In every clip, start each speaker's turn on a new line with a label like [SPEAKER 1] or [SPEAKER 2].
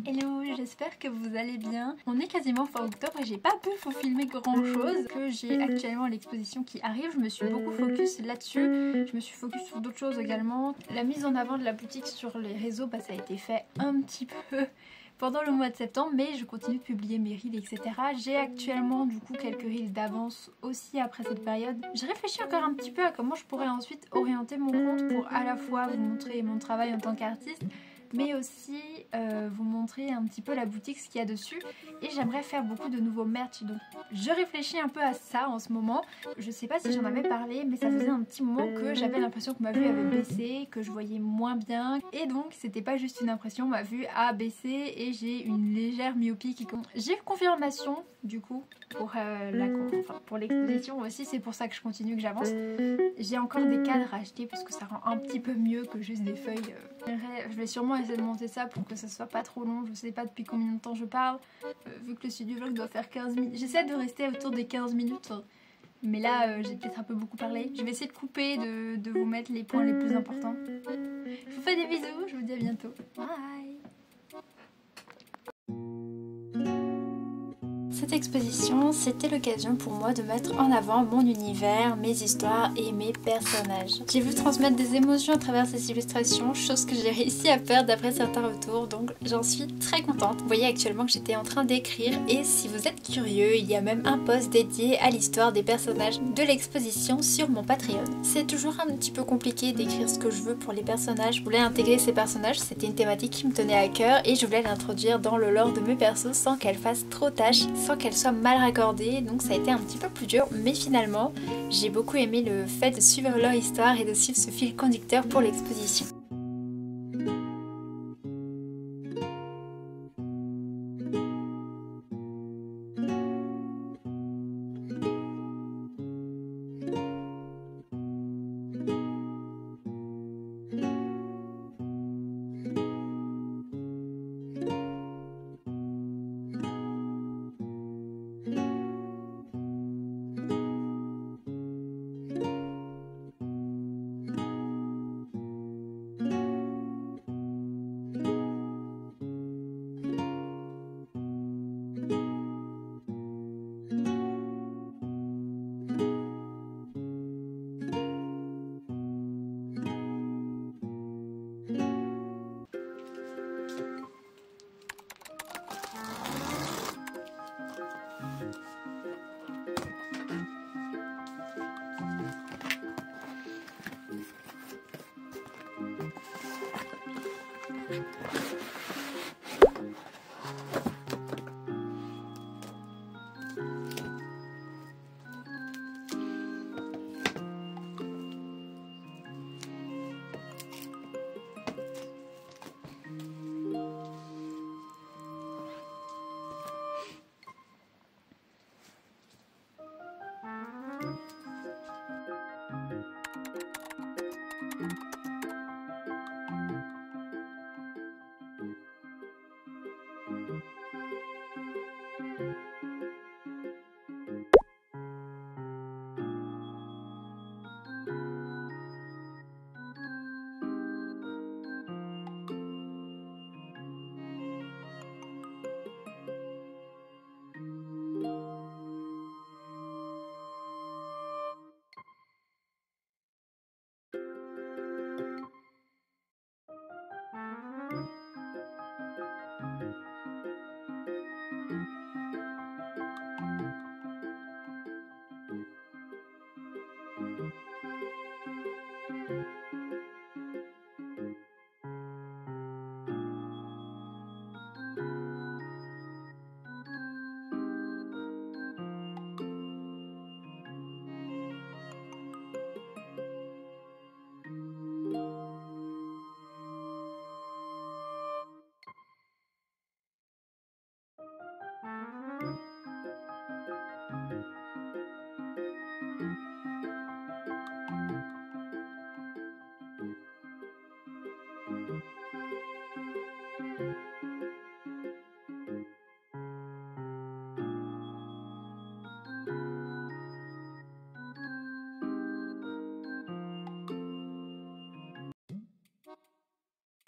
[SPEAKER 1] Hello, j'espère que vous allez bien. On est quasiment fin octobre et j'ai pas pu vous filmer grand chose. Que j'ai actuellement l'exposition qui arrive, je me suis beaucoup focus là-dessus. Je me suis focus sur d'autres choses également. La mise en avant de la boutique sur les réseaux, ça a été fait un petit peu pendant le mois de septembre, mais je continue de publier mes reels, etc. J'ai actuellement du coup quelques reels d'avance aussi après cette période. J'ai réfléchi encore un petit peu à comment je pourrais ensuite orienter mon compte pour à la fois vous montrer mon travail en tant qu'artiste, mais aussi vous montrer un petit peu la boutique, ce qu'il y a dessus. Et j'aimerais faire beaucoup de nouveaux merch, donc je réfléchis un peu à ça en ce moment. Je sais pas si j'en avais parlé, mais ça faisait un petit moment que j'avais l'impression que ma vue avait baissé, que je voyais moins bien, et donc c'était pas juste une impression, ma vue a baissé et j'ai une légère myopie qui commence. J'ai eu confirmation du coup pour pour l'exposition aussi, c'est pour ça que je continue, que j'avance. J'ai encore des cadres à acheter parce que ça rend un petit peu mieux que juste des feuilles. Je vais sûrement essayer de monter ça pour que ça soit pas trop long. Je sais pas depuis combien de temps je parle, vu que le studio vlog doit faire 15 minutes. J'essaie de rester autour des 15 minutes, mais là j'ai peut-être un peu beaucoup parlé. Je vais essayer de couper, de vous mettre les points les plus importants. Je vous fais des bisous, je vous dis à bientôt. Bye. Cette exposition, c'était l'occasion pour moi de mettre en avant mon univers, mes histoires et mes personnages. J'ai voulu transmettre des émotions à travers ces illustrations, chose que j'ai réussi à faire d'après certains retours, donc j'en suis très contente. Vous voyez actuellement que j'étais en train d'écrire, et si vous êtes curieux, il y a même un post dédié à l'histoire des personnages de l'exposition sur mon Patreon. C'est toujours un petit peu compliqué d'écrire ce que je veux pour les personnages. Je voulais intégrer ces personnages, c'était une thématique qui me tenait à cœur, et je voulais l'introduire dans le lore de mes persos sans qu'elle fasse trop tâche, sans qu'elle soit mal raccordée, donc ça a été un petit peu plus dur, mais finalement j'ai beaucoup aimé le fait de suivre leur histoire et de suivre ce fil conducteur pour l'exposition.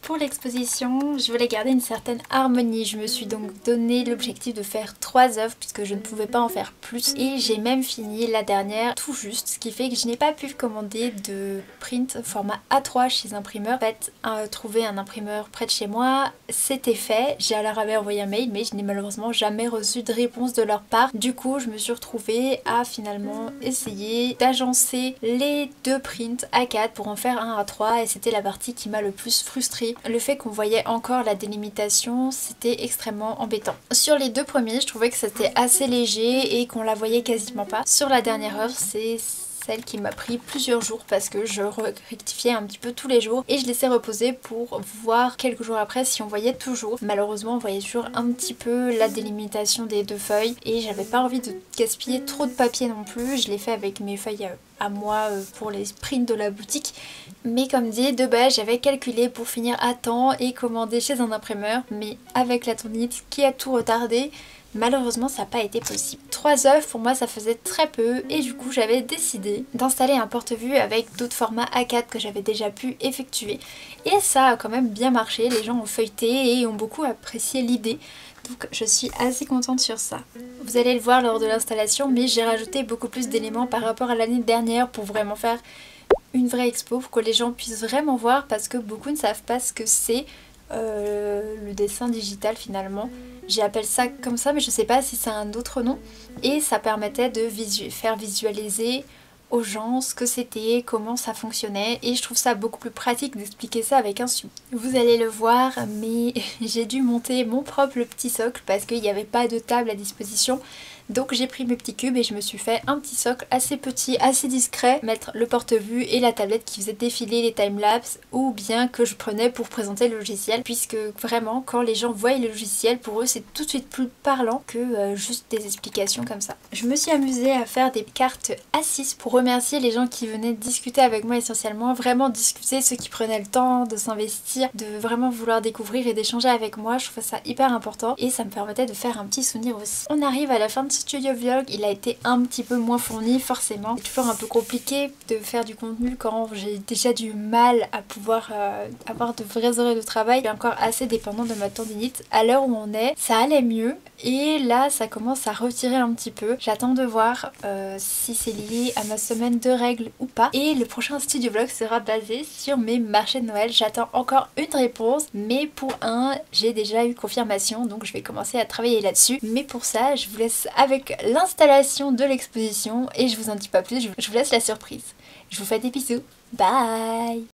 [SPEAKER 1] Pour l'exposition, je voulais garder une certaine harmonie. Je me suis donc donné l'objectif de faire 3 œuvres puisque je ne pouvais pas en faire plus. Et j'ai même fini la dernière tout juste, ce qui fait que je n'ai pas pu commander de print format A3 chez imprimeur. En fait, trouver un imprimeur près de chez moi, c'était fait. J'ai leur avais envoyé un mail mais je n'ai malheureusement jamais reçu de réponse de leur part. Du coup, je me suis retrouvée à finalement essayer d'agencer les 2 prints A4 pour en faire un A3 et c'était la partie qui m'a le plus frustrée. Le fait qu'on voyait encore la délimitation, c'était extrêmement embêtant. Sur les 2 premiers, je trouvais que c'était assez léger et qu'on la voyait quasiment pas. Sur la dernière œuvre, c'est celle qui m'a pris plusieurs jours parce que je rectifiais un petit peu tous les jours et je laissais reposer pour voir quelques jours après si on voyait toujours. Malheureusement, on voyait toujours un petit peu la délimitation des 2 feuilles et j'avais pas envie de gaspiller trop de papier non plus. Je l'ai fait avec mes feuilles à moi pour les prints de la boutique. Mais comme dit, de base j'avais calculé pour finir à temps et commander chez un imprimeur, mais avec la tendinite qui a tout retardé, malheureusement ça n'a pas été possible. 3 œuvres pour moi ça faisait très peu et du coup j'avais décidé d'installer un porte-vue avec d'autres formats A4 que j'avais déjà pu effectuer. Et ça a quand même bien marché, les gens ont feuilleté et ont beaucoup apprécié l'idée. Donc je suis assez contente sur ça. Vous allez le voir lors de l'installation, mais j'ai rajouté beaucoup plus d'éléments par rapport à l'année dernière pour vraiment faire une vraie expo, pour que les gens puissent vraiment voir parce que beaucoup ne savent pas ce que c'est le dessin digital finalement. J'appelle ça comme ça mais je sais pas si c'est un autre nom. Et ça permettait de faire visualiser aux gens ce que c'était, comment ça fonctionnait et je trouve ça beaucoup plus pratique d'expliquer ça avec un support. Vous allez le voir mais j'ai dû monter mon propre petit socle parce qu'il n'y avait pas de table à disposition. Donc j'ai pris mes petits cubes et je me suis fait un petit socle assez petit, assez discret, mettre le porte-vue et la tablette qui faisait défiler les timelapses ou bien que je prenais pour présenter le logiciel puisque vraiment quand les gens voient le logiciel pour eux c'est tout de suite plus parlant que juste des explications comme ça. Je me suis amusée à faire des cartes A6 pour remercier les gens qui venaient discuter avec moi essentiellement, vraiment discuter, ceux qui prenaient le temps de s'investir, de vraiment vouloir découvrir et d'échanger avec moi, je trouve ça hyper important et ça me permettait de faire un petit souvenir aussi. On arrive à la fin de studio vlog, il a été un petit peu moins fourni forcément. C'est toujours un peu compliqué de faire du contenu quand j'ai déjà du mal à pouvoir avoir de vraies horaires de travail. Je suis encore assez dépendante de ma tendinite. À l'heure où on est, ça allait mieux et là ça commence à retirer un petit peu. J'attends de voir si c'est lié à ma semaine de règles ou pas. Et le prochain studio vlog sera basé sur mes marchés de Noël. J'attends encore une réponse mais pour un j'ai déjà eu confirmation donc je vais commencer à travailler là-dessus. Mais pour ça je vous laisse avec l'installation de l'exposition et je vous en dis pas plus, je vous laisse la surprise. Je vous fais des bisous, bye!